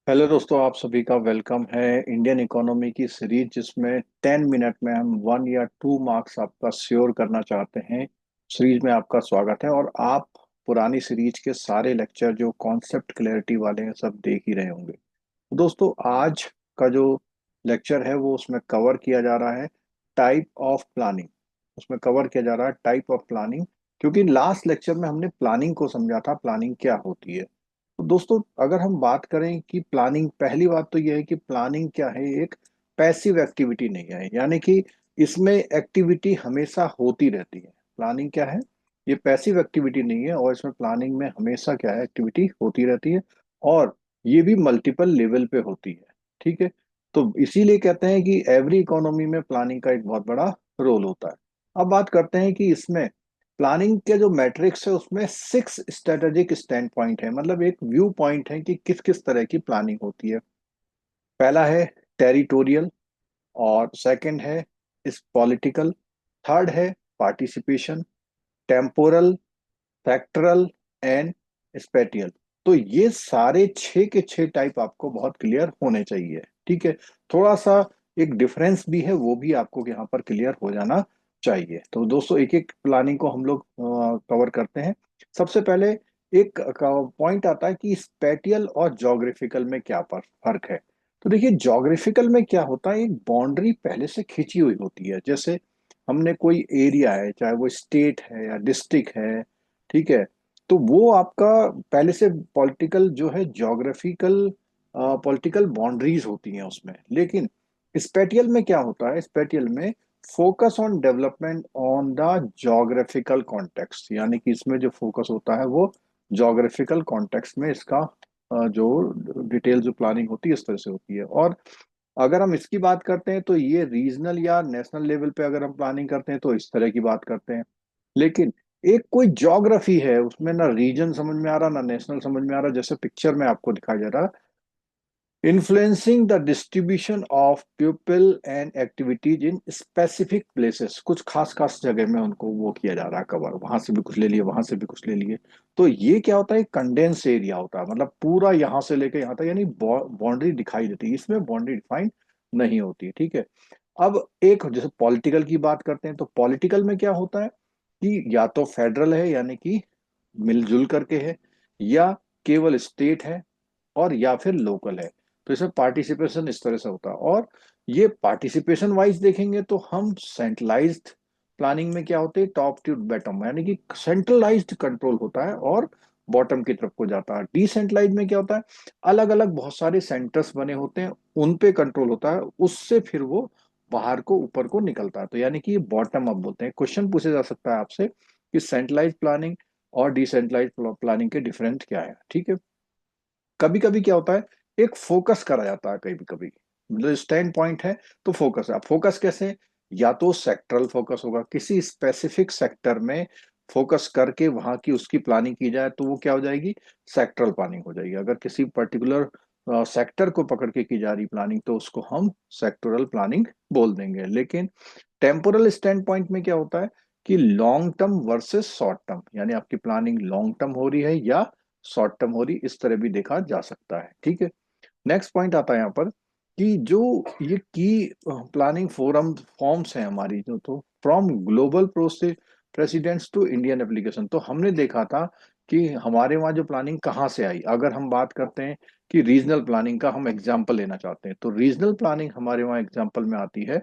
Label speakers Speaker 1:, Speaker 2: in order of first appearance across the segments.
Speaker 1: Hello दोस्तों, आप सभी का वेलकम है इंडियन इकोनॉमी की सीरीज, जिसमें 10 मिनट में हम 1 या 2 मार्क्स आपका श्योर करना चाहते हैं। सीरीज में आपका स्वागत है। और आप पुरानी सीरीज के सारे लेक्चर जो कॉन्सेप्ट क्लैरिटी वाले हैं सब देख ही रहे होंगे। तो दोस्तों, आज का जो लेक्चर है वो उसमें कवर किया जा रहा है टाइप ऑफ प्लानिंग। उसमें कवर किया जा रहा है टाइप ऑफ प्लानिंग, क्योंकि लास्ट लेक्चर में हमने प्लानिंग को समझा था, प्लानिंग क्या होती है। तो दोस्तों, अगर हम बात करें कि प्लानिंग, पहली बात तो यह है कि प्लानिंग क्या है, एक पैसिव एक्टिविटी नहीं है, यानी कि इसमें एक्टिविटी हमेशा होती रहती है। प्लानिंग क्या है, ये पैसिव एक्टिविटी नहीं है, और इसमें प्लानिंग में हमेशा क्या है, एक्टिविटी होती रहती है। और ये भी मल्टीपल लेवल पे होती है। ठीक है। तो इसीलिए कहते हैं कि एवरी इकोनॉमी में प्लानिंग का एक बहुत बड़ा रोल होता है। अब बात करते हैं कि इसमें प्लानिंग के जो मैट्रिक्स है उसमें 6 स्ट्रेटेजिक स्टैंड पॉइंट है, मतलब एक व्यू पॉइंट है कि किस किस तरह की प्लानिंग होती है। पहला है टेरिटोरियल, और सेकंड है इस पॉलिटिकल, थर्ड है पार्टिसिपेशन, टेम्पोरल, फैक्टरल एंड स्पेटियल। तो ये सारे 6 के 6 टाइप आपको बहुत क्लियर होने चाहिए। ठीक है। थोड़ा सा एक डिफरेंस भी है, वो भी आपको यहाँ पर क्लियर हो जाना चाहिए। तो दोस्तों, एक एक प्लानिंग को हम लोग कवर करते हैं। सबसे पहले एक पॉइंट आता है कि स्पेटियल और जोग्राफिकल में क्या फर्क है। तो देखिए, जोग्राफिकल में क्या होता है, एक बाउंड्री पहले से खींची हुई होती है। जैसे हमने कोई एरिया है, चाहे वो स्टेट है या डिस्ट्रिक्ट है, ठीक है, तो वो आपका पहले से पॉलिटिकल जो है, ज्योग्राफिकल पॉलिटिकल बाउंड्रीज होती हैं उसमें। लेकिन स्पेटियल में क्या होता है, स्पेटियल में focus on development on the geographical context, यानी कि इसमें जो फोकस होता है वो ज्योग्राफिकल कॉन्टेक्स्ट में इसका जो डिटेल जो प्लानिंग होती है इस तरह से होती है। और अगर हम इसकी बात करते हैं तो ये रीजनल या नेशनल लेवल पे अगर हम प्लानिंग करते हैं तो इस तरह की बात करते हैं। लेकिन एक कोई ज्योग्राफी है, उसमें ना रीजन समझ में आ रहा ना नेशनल समझ में आ रहा, जैसे पिक्चर में आपको दिखाया जा रहा, influencing the distribution of people and activities in specific places, कुछ खास खास जगह में उनको वो किया जा रहा है कवर, वहां से भी कुछ ले लिए, वहां से भी कुछ ले लिए। तो ये क्या होता है, कंडेंस एरिया होता है, मतलब पूरा यहाँ से लेके यहाँ तक, यानी बाउंड्री दिखाई देती है, इसमें बाउंड्री डिफाइन नहीं होती। ठीक है। अब एक जैसे पॉलिटिकल की बात करते हैं, तो पॉलिटिकल में क्या होता है कि या तो फेडरल है, यानी कि मिलजुल करके है, या केवल स्टेट है, और या फिर लोकल है। तो इसमें पार्टिसिपेशन इस तरह से होता है। और ये पार्टिसिपेशन वाइज देखेंगे तो हम सेंट्रलाइज्ड प्लानिंग में क्या होते हैं, टॉप टू बॉटम, यानी कि सेंट्रलाइज्ड कंट्रोल होता है और बॉटम की तरफ को जाता है। डिसेंट्रलाइज में क्या होता है, अलग अलग बहुत सारे सेंटर्स बने होते हैं, उन पे कंट्रोल होता है, उससे फिर वो बाहर को ऊपर को निकलता है। तो यानी कि ये बॉटम अप बोलते हैं। क्वेश्चन पूछा जा सकता है आपसे कि सेंट्रलाइज प्लानिंग और डिसेंट्रलाइज प्लानिंग के डिफरेंट क्या है। ठीक है। कभी कभी क्या होता है, एक फोकस करा जाता है, कभी कभी मतलब स्टैंड पॉइंट है तो फोकस है। अब फोकस कैसे, या तो सेक्टरल फोकस होगा, किसी स्पेसिफिक सेक्टर में फोकस करके वहां की उसकी प्लानिंग की जाए तो वो क्या हो जाएगी, सेक्टरल प्लानिंग हो जाएगी। अगर किसी पर्टिकुलर सेक्टर को पकड़ के की जा रही प्लानिंग तो उसको हम सेक्टोरल प्लानिंग बोल देंगे। लेकिन टेम्पोरल स्टैंड पॉइंट में क्या होता है कि long term versus short term, यानी आपकी प्लानिंग लॉन्ग टर्म हो रही है या शॉर्ट टर्म हो रही, इस तरह भी देखा जा सकता है। ठीक है। नेक्स्ट पॉइंट आता है यहाँ पर कि जो ये की प्लानिंग फोरम फॉर्म्स हैं हमारी, जो तो from global process presidents to Indian application, तो हमने देखा था कि हमारे वहाँ जो प्लानिंग कहाँ से आई। अगर हम बात करते हैं कि रीजनल प्लानिंग का हम एग्जाम्पल लेना चाहते हैं, तो रीजनल प्लानिंग हमारे वहाँ एग्जाम्पल में आती है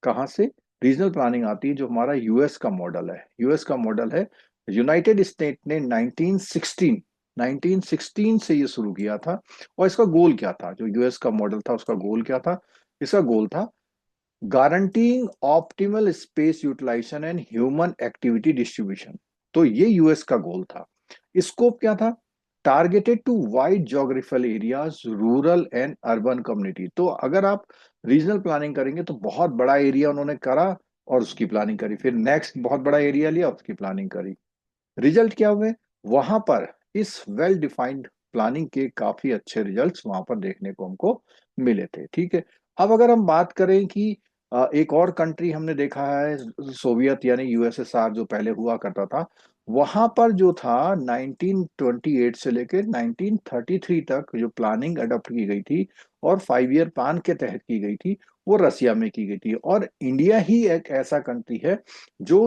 Speaker 1: कहाँ से, रीजनल प्लानिंग आती है जो हमारा यूएस का मॉडल है। यूएस का मॉडल है, यूनाइटेड स्टेट ने 1916 से ये शुरू किया था। और इसका गोल क्या था, जो यूएस का मॉडल था उसका गोल क्या था, इसका गोल था guaranteeing optimal space utilization and human activity distribution. तो ये यूएस का गोल था। स्कोप क्या था, targeted to wide geographical areas, rural and urban community. तो अगर आप रीजनल प्लानिंग करेंगे तो बहुत बड़ा एरिया उन्होंने करा और उसकी प्लानिंग करी, फिर नेक्स्ट बहुत बड़ा एरिया लिया, उसकी प्लानिंग करी। रिजल्ट क्या हुए, वहां पर इस वेल डिफाइंड प्लानिंग के काफी अच्छे रिजल्ट्स वहां पर देखने को हमको मिले थे। ठीक है। अब अगर हम बात करें कि एक और कंट्री हमने देखा है, सोवियत यानी यूएसएसआर जो पहले हुआ करता था, वहां पर जो था 1928 से लेकर 1933 तक जो प्लानिंग अडॉप्ट की गई थी और 5 ईयर प्लान के तहत की गई थी, वो रसिया में की गई थी। और इंडिया ही एक ऐसा कंट्री है जो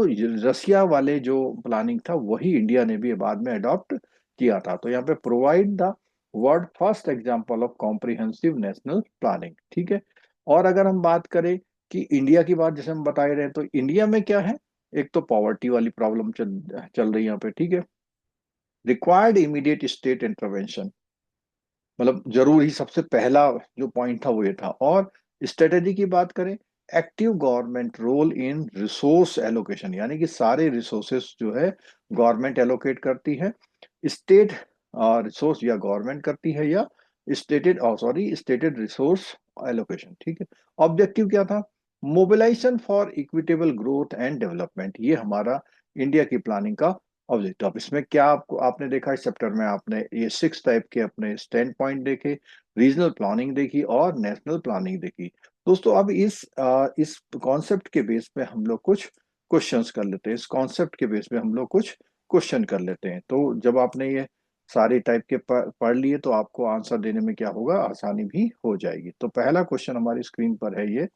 Speaker 1: रसिया वाले जो प्लानिंग था वही इंडिया ने भी बाद में अडॉप्ट किया था। तो यहाँ पे provide the world first example of comprehensive national planning, ठीक है। और अगर हम बात करें कि इंडिया की बात जैसे हम बता ही रहे हैं, तो इंडिया में क्या है, एक तो पॉवर्टी वाली प्रॉब्लम चल रही है यहाँ पे, ठीक है। रिक्वायर्ड इमीडिएट स्टेट इंटरवेंशन, मतलब जरूर ही सबसे पहला जो पॉइंट था वो ये था। और स्ट्रेटेजी की बात करें, active government role in resource allocation, यानी कि सारे रिसोर्सेस जो है गवर्नमेंट एलोकेट करती है। स्टेट रिसोर्स या गवर्नमेंट करती है, या स्टेटेड रिसोर्स एलोकेशन, ठीक है। ऑब्जेक्टिव क्या था, mobilisation for equitable growth and development, ये हमारा इंडिया की प्लानिंग का ऑब्जेक्टिव। अब इसमें क्या आपको आपने देखा इस चैप्टर में, आपने ये 6 टाइप के अपने स्टैंड पॉइंट देखे, रीजनल प्लानिंग देखी और नेशनल प्लानिंग देखी। दोस्तों अब इस कॉन्सेप्ट के बेस पे हम लोग कुछ क्वेश्चंस कर लेते हैं, इस कॉन्सेप्ट के बेस पे हम लोग कुछ क्वेश्चन कर लेते हैं। तो जब आपने ये सारे टाइप के पढ़ लिए तो आपको आंसर देने में क्या होगा, आसानी भी हो जाएगी। तो पहला क्वेश्चन हमारी स्क्रीन पर है ये।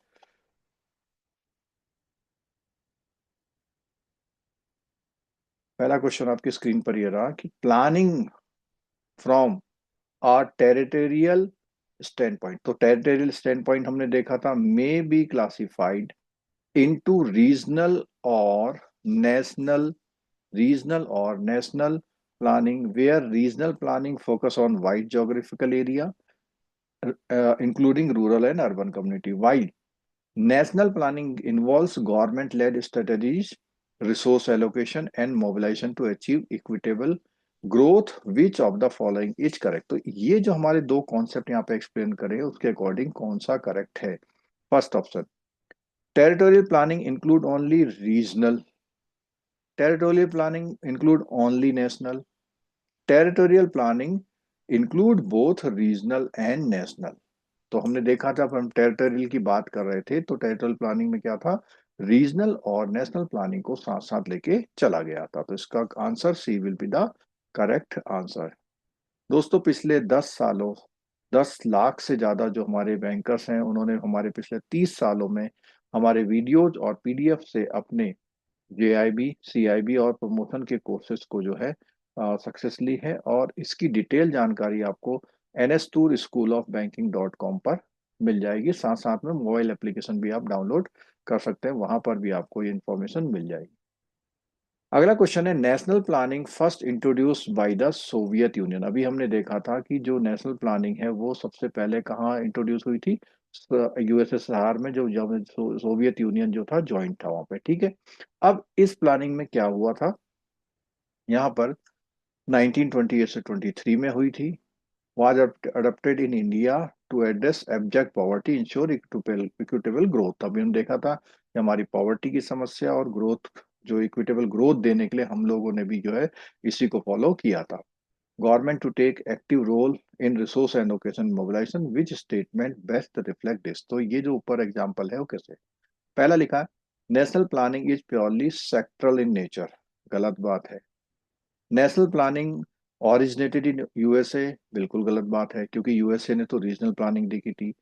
Speaker 1: पहला क्वेश्चन आपकी स्क्रीन पर ये रहा कि प्लानिंग फ्रॉम और टेरिटोरियल स्टैंड पॉइंट, तो टेरिटोरियल स्टैंड पॉइंट हमने देखा था, मे बी क्लासिफाइड इनटू और नेशनल रीजनल और national planning, where regional planning focus on wide geographical area including rural and urban community, while national planning involves government led strategies, resource allocation and mobilization to achieve equitable growth, which of the following is correct. तो ये जो हमारे दो concept यहाँ पे explain करें उसके according कौन सा करेक्ट है। First option, territorial planning include only regional, territorial planning include only national, territorial planning include both regional and national. तो हमने देखा था, जब हम टेरिटोरियल की बात कर रहे थे तो टेरिटोरियल प्लानिंग में क्या था, रीजनल और नेशनल प्लानिंग को साथ साथ लेके चला गया था। तो इसका answer C will be the correct answer. दोस्तों पिछले 10 सालों, 10 लाख से ज्यादा जो हमारे बैंकर्स हैं उन्होंने हमारे पिछले 30 सालों में हमारे वीडियोज और पीडीएफ से अपने जेआईबी, सीआईबी और प्रमोशन के कोर्सेज को जो है सक्सेस ली है। और इसकी डिटेल जानकारी आपको nstour schoolofbanking.com पर मिल जाएगी। साथ साथ में मोबाइल एप्लीकेशन भी आप डाउनलोड कर सकते हैं, वहां पर भी आपको ये इन्फॉर्मेशन मिल जाएगी। अगला क्वेश्चन है, national planning first introduce by the Soviet union. अभी हमने देखा था कि जो नेशनल प्लानिंग है वो सबसे पहले कहाँ इंट्रोड्यूस हुई थी, यूएसएसआर में, जो जब सोवियत यूनियन जो था ज्वाइंट था वहां पे, ठीक है। अब इस प्लानिंग में क्या हुआ था, यहाँ पर 1928 से 23 में हुई थी, was adopted in India to address abject poverty, ensure equitable growth। अभी हम देखा था कि हमारी पॉवर्टी की समस्या और ग्रोथ, जो इक्विटेबल ग्रोथ देने के लिए हम लोगों ने भी जो है इसी को फॉलो किया था। Government to take active role in resource allocation mobilisation, which statement best reflect this. तो ये जो ऊपर एग्जांपल है वो कैसे, पहला लिखा है, national planning is purely sectoral in nature, गलत बात है। National planning originated in USA, बिल्कुल गलत बात है, क्योंकि यूएसए ने तो रीजनल प्लानिंग देखी थी।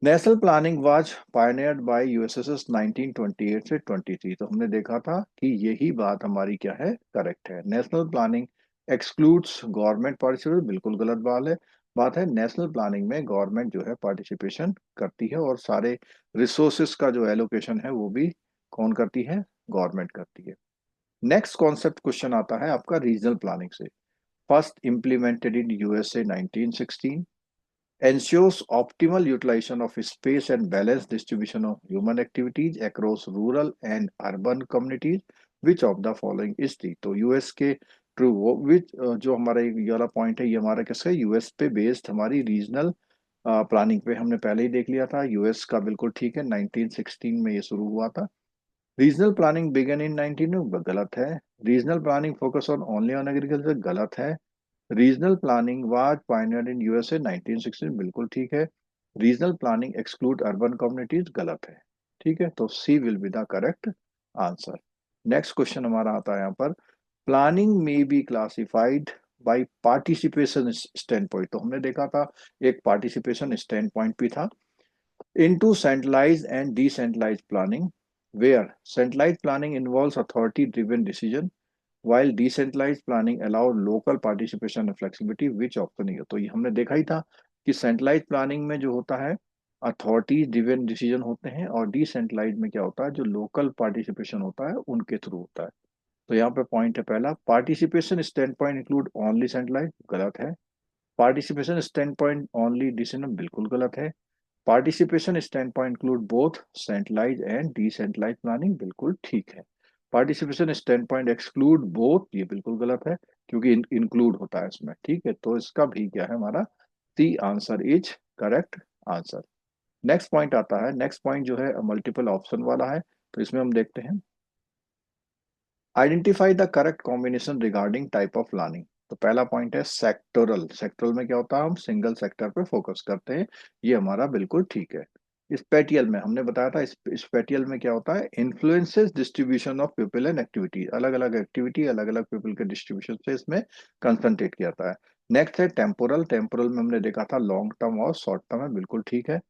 Speaker 1: National planning was pioneered bye यूएसएसएस 1928 से 23, तो हमने देखा था कि यही बात हमारी क्या है, करेक्ट है। National planning excludes government participation, बिल्कुल गलत बात है। नेशनल प्लानिंग में गवर्नमेंट जो है पार्टिसिपेशन करती है, और सारे रिसोर्सेस का जो एलोकेशन है वो भी कौन करती है, गवर्नमेंट करती है। नेक्स्ट कॉन्सेप्ट क्वेश्चन आता है आपका रीजनल प्लानिंग से। First implemented in USA 1916, ensures optimal utilization of space and balanced distribution of human activities across rural and urban communities, which of the following is the। तो US के true which, जो हमारा ये वाला point है ये हमारा किसका, यूएस पे बेस्ड हमारी रीजनल प्लानिंग पे हमने पहले ही देख लिया था। यूएस का बिल्कुल ठीक है, 1916 में ये शुरू हुआ था। रीजनल प्लानिंग बिगन इन 19 में, गलत है। Regional planning focus on only on agriculture, गलत है। Regional planning was pioneered in USA 1916, बिल्कुल ठीक है। Regional planning exclude urban communities, गलत है। ठीक है, तो सी will be the correct answer. Next question हमारा आता है यहाँ पर, प्लानिंग में be classified bye participation standpoint, तो हमने देखा था एक पार्टिसिपेशन स्टैंड पॉइंट भी था, into centralized and decentralized planning, where centralized planning involves authority-driven decision, while decentralized planning allows local participation and flexibility, which option है? तो ये हमने देखा ही था कि सेंट्रलाइज प्लानिंग में जो होता है अथॉरिटी ड्रिवन डिसीजन होते हैं, और डिसेंट्रलाइज में क्या होता है, जो लोकल पार्टिसिपेशन होता है उनके थ्रू होता है। तो यहाँ पे पॉइंट है पहला, participation standpoint include only centralise, गलत है। Participation standpoint only decision, बिल्कुल गलत है। Participation standpoint include both centralise and decentralise planning, बिल्कुल ठीक है। Participation standpoint exclude both, ये बिल्कुल गलत है, क्योंकि इंक्लूड होता है इसमें, ठीक है। तो इसका भी क्या है हमारा, the answer is correct answer. Next point आता है, नेक्स्ट पॉइंट जो है मल्टीपल ऑप्शन वाला है, तो इसमें हम देखते हैं, identify the correct combination regarding type of planning. तो पहला पॉइंट है सेक्टोरल, सेक्टोरल में क्या होता है, हम सिंगल सेक्टर पे फोकस करते हैं, ये हमारा बिल्कुल ठीक है। स्पेटियल में हमने बताया था, स्पेटियल में क्या होता है, influences distribution of people and activity, अलग अलग एक्टिविटी अलग अलग पीपल के डिस्ट्रीब्यूशन से इसमें कंसंट्रेट किया जाता है। नेक्स्ट है टेम्पोरल, टेम्पोरल में हमने देखा था लॉन्ग टर्म और शॉर्ट टर्म है, बिल्कुल ठीक है।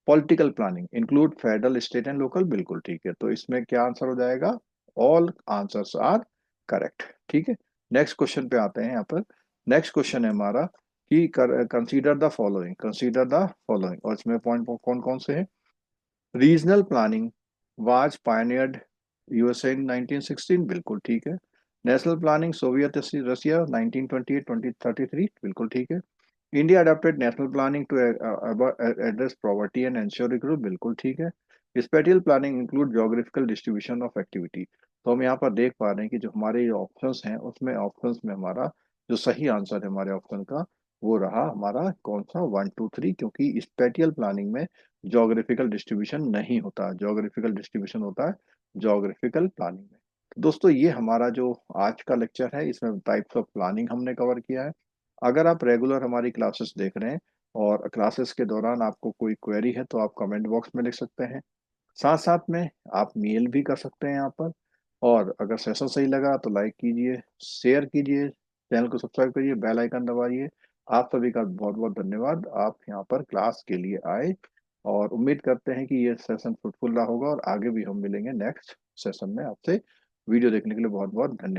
Speaker 1: Political planning include federal state and local, बिल्कुल ठीक है। तो इसमें क्या आंसर हो जाएगा, ऑल आंसर्स आर करेक्ट, ठीक है। नेक्स्ट क्वेश्चन पे आते हैं यहाँ पर। नेक्स्ट क्वेश्चन है हमारा कि consider the following, consider the following, और इसमें पॉइंट कौन कौन से हैं। Regional planning was pioneered USA इन 1916, बिल्कुल ठीक है। नेशनल प्लानिंग सोवियत रशिया 1928-2033, बिल्कुल ठीक है। India adopted national planning to address poverty and ensure equity, बिल्कुल ठीक है। Spatial planning include geographical distribution of activity. तो हम यहाँ पर देख पा रहे हैं कि जो हमारे ऑप्शंस हैं उसमें ऑप्शंस में हमारा जो सही आंसर है हमारे ऑप्शन का, वो रहा हमारा कौन सा, 1 2 3, क्योंकि स्पेटियल प्लानिंग में ज्योग्राफिकल डिस्ट्रीब्यूशन नहीं होता, ज्योग्राफिकल डिस्ट्रीब्यूशन होता है ज्योग्राफिकल प्लानिंग में। तो दोस्तों ये हमारा जो आज का लेक्चर है, इसमें टाइप्स ऑफ प्लानिंग हमने कवर किया है। अगर आप रेगुलर हमारी क्लासेस देख रहे हैं और क्लासेस के दौरान आपको कोई क्वेरी है तो आप कमेंट बॉक्स में लिख सकते हैं, साथ साथ में आप मेल भी कर सकते हैं यहाँ पर। और अगर सेशन सही लगा तो लाइक कीजिए, शेयर कीजिए, चैनल को सब्सक्राइब करिए, बेल आइकन दबाइए। आप सभी का बहुत बहुत धन्यवाद, आप यहाँ पर क्लास के लिए आए, और उम्मीद करते हैं कि ये सेशन फ्रूटफुल रहा होगा, और आगे भी हम मिलेंगे नेक्स्ट सेशन में आपसे। वीडियो देखने के लिए बहुत बहुत धन्यवाद।